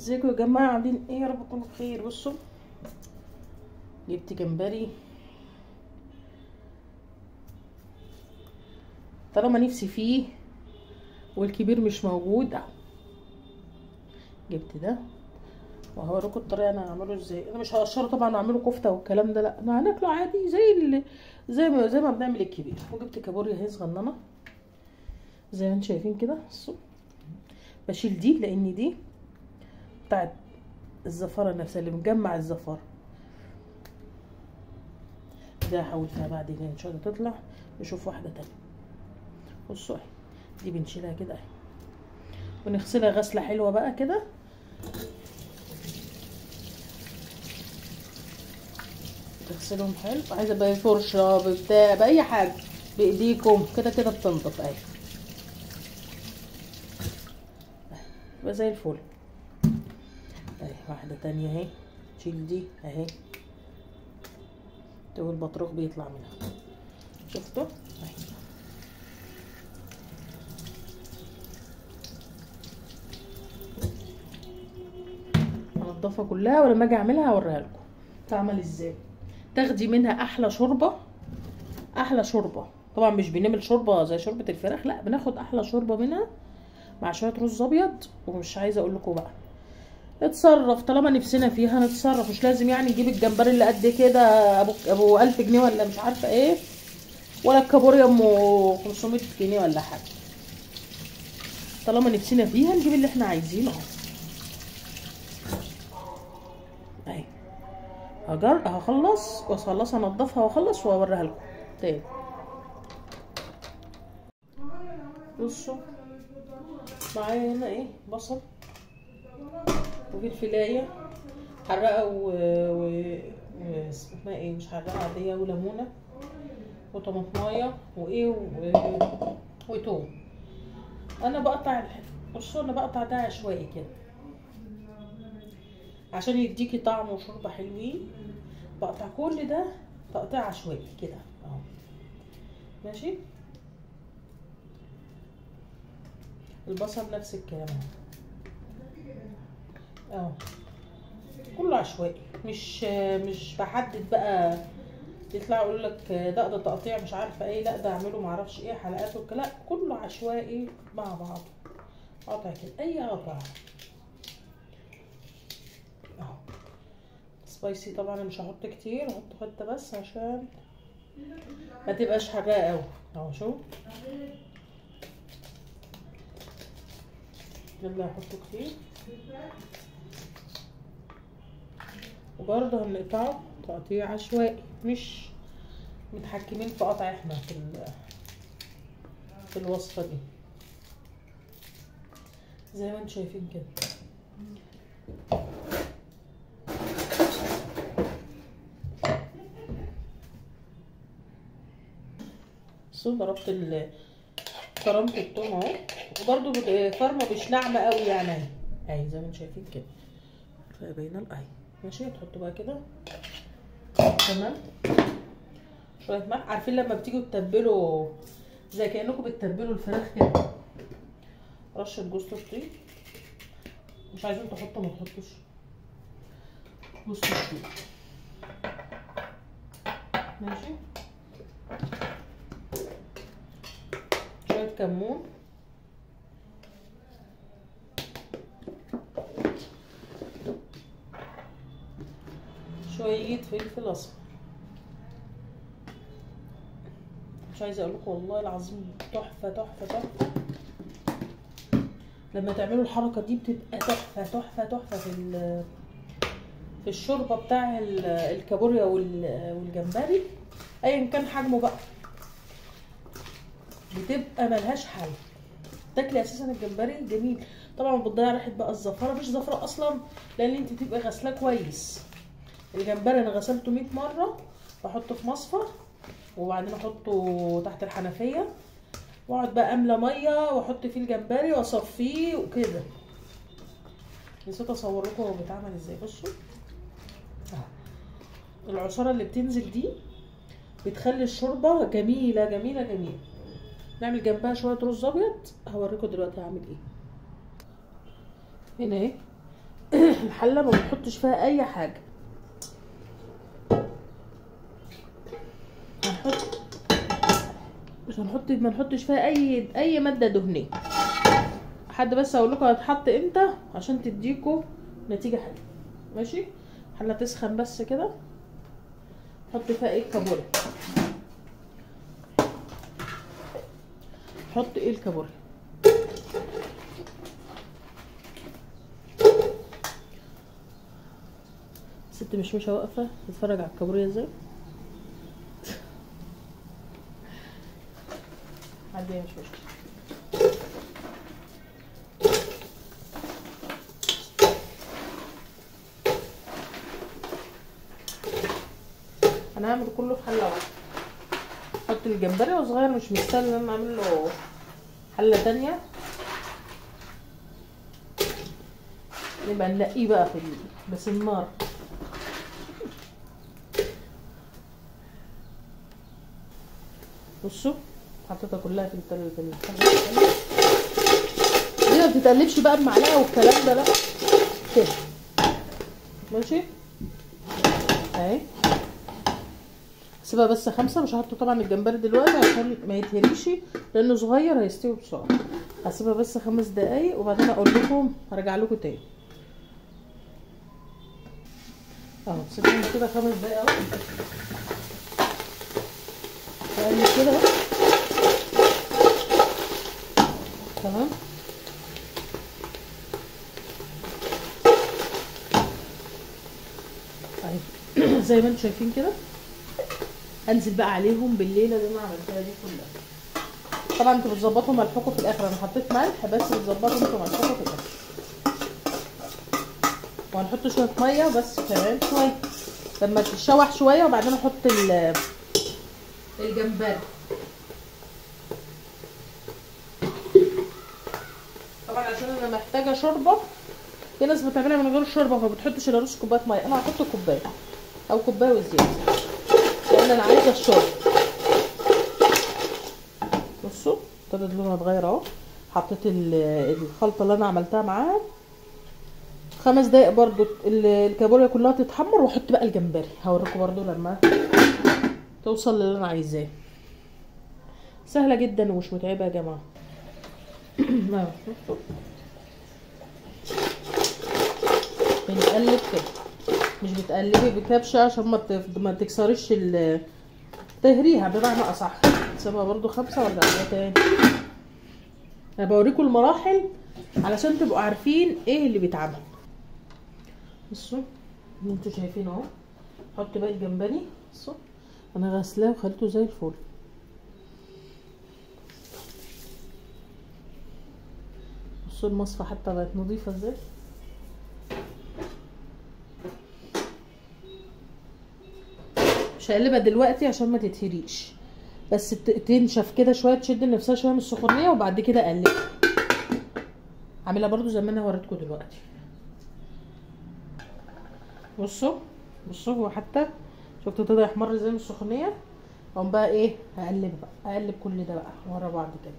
ازيكم يا جماعه؟ عاملين ايه؟ يا رب تكونوا بخير. بصوا جبت جمبري طالما نفسي فيه والكبير مش موجود اهو. جبت ده وهوريكم الطريقه انا هعمله ازاي. انا مش هقشره طبعا واعمله كفته والكلام ده، لا انا هناكله عادي زي ما بنعمل الكبير. وجبت كابوريا اهي صغننه زي ما انتم شايفين كده. بصوا بشيل دي لان دي بتاعت الزفاره نفسها اللي مجمع الزفاره ده. هحاولها بعدين ان شاء الله تطلع. نشوف واحده تانية. بصوا اهي دي بنشيلها كده اهي ونغسلها غسله حلوه بقى كده. تغسلهم حلو، عايزه بقى فرشه بتاع باي حاجه بايديكم كده كده بتنضف اهي يبقى زي الفل. اهي واحده تانية اهي، شيل دي اهي تو البطروخ بيطلع منها. شفتوا اهي هنضفها كلها ولما اجي اعملها هوريها لكم تعمل ازاي. تاخدي منها احلى شوربه، احلى شوربه. طبعا مش بنعمل شوربه زي شوربه الفراخ، لا بناخد احلى شوربه منها مع شويه رز ابيض. ومش عايزه اقول لكم بقى اتصرف طالما نفسنا فيها نتصرف. مش لازم يعني نجيب الجمبري اللي قد كده ابو 1000 جنيه ولا مش عارفه ايه، ولا الكابوريا ام 500 جنيه ولا حاجه. طالما نفسنا فيها نجيب اللي احنا عايزينه اهي. هخلص انضفها واخلص واوريها لكم تاني. بصوا معايا هنا ايه، بصل وفلفلايه حراقه اسمها ايه، مش حراقه عاديه، وليمونه وطماطمايه وايه وتوم. انا بقطع بصوا انا بقطع ده عشوائي كده عشان يديكي طعم وشوربه حلوين. بقطع كل ده تقطيع عشوائي كده اهو ماشي. البصل نفس الكلام اهو كله عشوائي. مش بحدد بقى يطلع يقول لك ده تقطيع مش عارفه ايه، لا ده اعمله معرفش ايه حلقات لا كله عشوائي مع بعض. قطع كده اي قطع اهو. سبايسي طبعا مش هحط كتير، هحط حته بس عشان ما تبقاش حراقه قوي اهو. شوف يلا هحطه كتير. وبرضه هنقطعه تقطيع عشوائي، مش متحكمين في قطع احنا في الوصفه دي زي ما انتم شايفين كده. بصوا فرمت التوم اهو، وبرده فرمه مش ناعمه قوي يعني اهي زي ما انتم شايفين كده. فباينه اهي ماشي. تحطوا بقى كده تمام شويه ملح. عارفين لما بتيجوا تتبلوا زي كانكم بتتبلوا الفراخ كده، رشه جوز الطيب. مش عايزين تحطوا ما تحطوش جوز الطيب ماشي. شويه كمون، شويه فلفل اسمر. مش عايزه اقول لكم والله العظيم تحفه تحفه تحفه. لما تعملوا الحركه دي بتبقى تحفه تحفه تحفه في الشوربه بتاع الكابوريا والجمبري ايا كان حجمه بقى، بتبقى ملهاش حل. تاكلي اساسا الجمبري جميل. طبعا بتضيع ريحه بقى الزفاره، مش زفره اصلا لان انت تبقى غسلاه كويس. الجمبري انا غسلته 100 مره، بحطه في مصفى وبعدين احطه تحت الحنفيه واقعد بقى املى ميه واحط فيه الجمبري واصفيه وكده. نسيت اصور لكم هو بيتعمل ازاي. بصوا العصاره اللي بتنزل دي بتخلي الشوربه جميله جميله جميله. نعمل جنبها شويه رز ابيض، هوريكم دلوقتي هعمل ايه. هنا اهي الحله ما بنحطش فيها اي حاجه، ما نحطش فيها اي ماده دهنيه. حد بس اقول لكم هتحط امتى عشان تديكوا نتيجه حلوه. ماشي، حله تسخن بس كده، حط فيها ايه الكابوريا. حط ايه الكابوريا، ست مش واقفه تتفرج على الكابوريا ازاي. عادي مش مشكله. انا هعمل كله في حله واحده. احط الجمبري وصغير مش مستاهل ان انا اعمل له حله تانية. نبقى نلاقيه بقى في بس النار. بصوا حطيتها كلها في الحله. دي ما بتتقلبش بقى بمعلقه والكلام ده، لا كده. ماشي اهي. هسيبها بس 5. مش هحط طبعا الجمبري دلوقتي عشان ما يتهريش لانه صغير هيستوي بسرعه. هسيبها بس 5 دقايق وبعدين اقول لكم هرجع لكم تاني. اهو سيبهم كده 5 دقايق اهو. اقلب كده اهو. تمام. اهي زي ما انتم شايفين كده. انزل بقى عليهم بالليله اللي انا عملتها دي كلها. طبعا انتوا بتظبطوا ملحكم في الاخر، انا حطيت ملح بس بتظبطوا انتوا ملحكم في الاخر. وهنحط شويه ميه بس كمان شويه لما تتشوح شويه وبعدين احط الجمبري. طبعا عشان انا محتاجه شوربه. في ناس بتعملها من غير شوربه فما بتحطش الا نص كوبايه ميه، انا هحط كوبايه او كوبايه وزياده لان انا عايزه الشوربه. بصوا ابتدت لونها اتغير اهو. حطيت الخلطه اللي انا عملتها معاها 5 دقايق برضو الكابوريا كلها تتحمر واحط بقى الجمبري. هوريكم برضو لما توصل للي انا عايزاه. سهله جدا ومش متعبه يا جماعه. بنقلب كده، مش بتقلبي بكبشه عشان ما تكسريش تهريها بمعنى اصح. سيبها برضو 5 وارجع لها تاني. انا بوريكم المراحل علشان تبقوا عارفين ايه اللي بيتعمل. بصوا اللي انتوا شايفينه اهو. حط بقى الجمبري. بصوا انا غسلاه وخليته زي الفل. بصوا المصفى حتى بقت نظيفه ازاي. مش هقلبها دلوقتي عشان ما تتهريش، بس تنشف كده شويه، تشد نفسها شويه من السخونيه وبعد كده اقلبها. عاملها برضو زي ما انا وريتكم دلوقتي. بصوا هو حتى شفتوا ابتدى يحمر زي من السخونيه. اقوم بقى ايه اقلب كل ده بقى ورا بعض كده.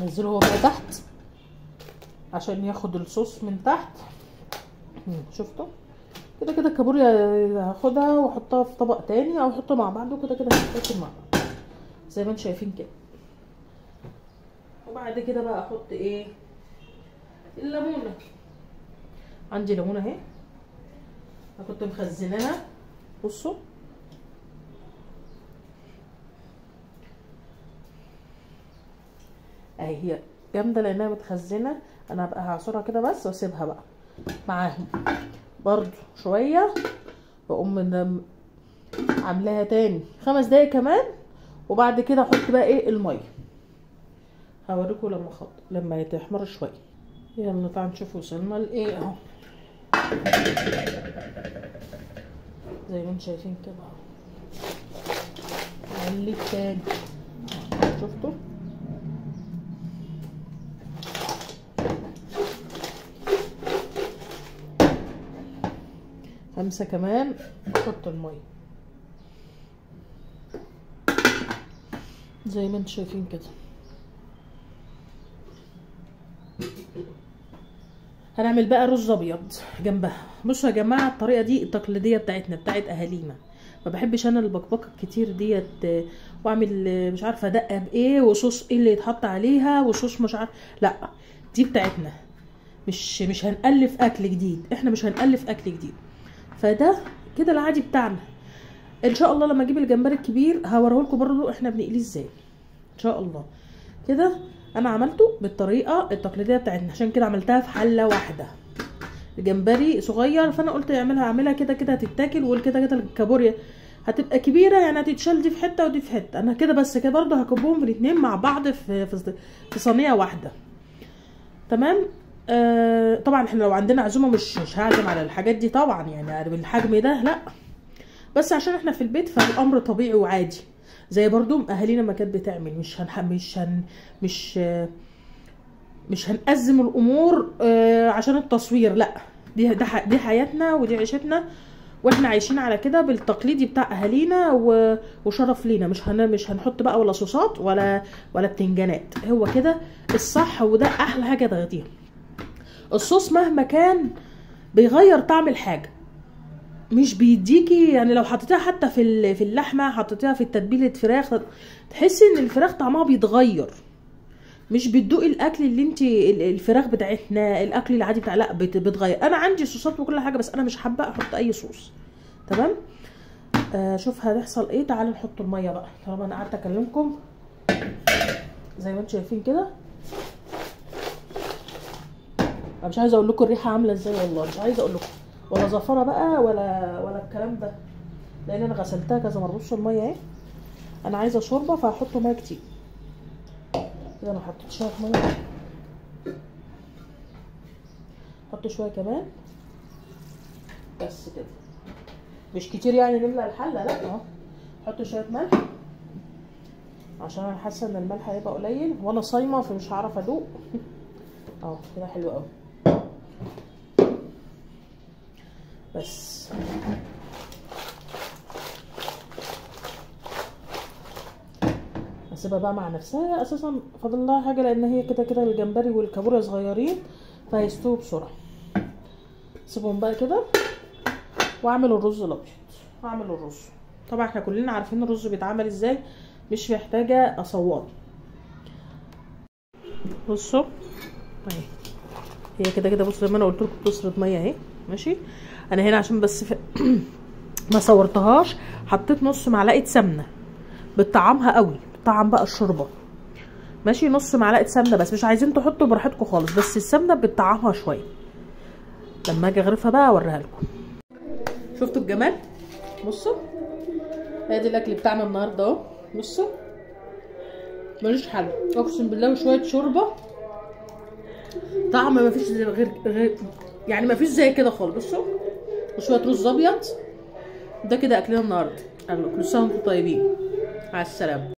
نزله هو بقى تحت عشان ياخد الصوص من تحت. شفتوا كده الكابوريا هاخدها واحطها في طبق تاني او احطها مع بعض وكده هتتاكل مع بعض زي ما انتم شايفين كده. وبعد كده بقى احط ايه الليمونه. عندي ليمونه اهي انا كنت مخزناها. بصوا اهي هي جامده لانها متخزنه. انا هبقى هعصرها كده بس واسيبها بقى معاهم برضو شويه واقوم عاملاها تاني 5 دقايق كمان. وبعد كده احط بقى ايه الميه. هوريكم لما تحمر شويه. يلا تعالوا نشوف وصلنا لايه اهو. زي ما انتم شايفين كده اهو. نقلب تاني. شفتوا خمسة كمان. احط الميه زي ما انتم شايفين كده. هنعمل بقى رز ابيض جنبها. بصوا يا جماعه الطريقه دي التقليديه بتاعتنا بتاعت اهالينا، ما بحبش انا البكبكه الكتير ديت، واعمل مش عارفه ادقه بايه وصوص ايه اللي يتحط عليها وصوص مش عارف، لا دي بتاعتنا، مش هنألف اكل جديد، احنا مش هنألف اكل جديد. فده كده العادي بتاعنا. ان شاء الله لما اجيب الجمبري الكبير هوريهولكم برضو احنا بنقليه ازاي ان شاء الله. كده انا عملته بالطريقه التقليديه بتاعتنا، عشان كده عملتها في حله واحده. الجمبري صغير فانا قلت اعملها كده كده هتتاكل، وكده كده الكابوريا هتبقى كبيره يعني هتتشال دي في حته ودي في حته. انا كده بس كده برضو هكبهم في الاتنين مع بعض في صينيه واحده. تمام. طبعا احنا لو عندنا عزومه مش هعزم على الحاجات دي طبعا، يعني بالحجم ده لا، بس عشان احنا في البيت فالامر طبيعي وعادي، زي برضو اهالينا ما كانت بتعمل. مش هنأزم الامور عشان التصوير، لا دي حياتنا ودي عيشتنا، واحنا عايشين على كده بالتقليدي بتاع اهالينا وشرف لينا. مش هنحط بقى ولا صوصات ولا بتنجانات، هو كده الصح وده احلى حاجه تاخديها. الصوص مهما كان بيغير طعم الحاجه، مش بيديكي يعني لو حطيتيها حتى في اللحمه، حطيتيها في تتبيله فراخ، تحسي ان الفراخ طعمها بيتغير، مش بتدوقي الاكل اللي انت الفراخ بتاعتنا الاكل العادي بتاع، لا بتغير. انا عندي صوصات وكل حاجه بس انا مش حابه احط اي صوص. تمام. شوف هتحصل ايه. تعالوا نحط الميه بقى طالما انا قعدت اكلمكم زي ما انتم شايفين كده. انا مش عايزه اقول لكم الريحه عامله ازاي، والله مش عايزه اقول لكم، ولا زفره بقى ولا الكلام ده، لان انا غسلتها كذا مره. بصوا الميه اهي، انا عايزه شوربه فهحط ميه كتير كده. انا حطيت شويه ميه، حط شويه كمان بس كده، مش كتير يعني نملى الحله، لا اهو. حط شويه ملح عشان انا حاسه ان الملح هيبقى قليل وانا صايمه فمش هعرف ادوق. اهو كده حلو قوي. بس هسيبها بقى مع نفسها، اساسا فاضل لها حاجه لان هي كده كده الجمبري والكابوريا صغيرين فهيستووا بسرعه. سيبهم بقى كده واعمل الرز الابيض. هعمل الرز طبعا احنا كلنا عارفين الرز بيتعمل ازاي، مش محتاجه اصوره. بصوا اهي هي كده كده، بصوا زي ما انا قلت لكم بتسرد ميه اهي. ماشي. انا هنا عشان بس ما صورتهاش حطيت نص معلقه سمنه بتطعمها قوي، بتطعم بقى الشوربه. ماشي. نص معلقه سمنه بس، مش عايزين تحطوا براحتكم خالص، بس السمنه بتطعمها شويه. لما اجي اغرفها بقى اوريها لكم. شفتوا الجمال؟ بصوا ادي الاكل بتاعنا النهارده اهو. بصوا ملوش حل اقسم بالله، وشويه شوربه طعم ما فيش غير يعني ما فيش زي كده خالص. بصوا وشويه رز ابيض. ده كده اكلنا النهارده. يلا كل سنه وانتم طيبين، مع السلامه.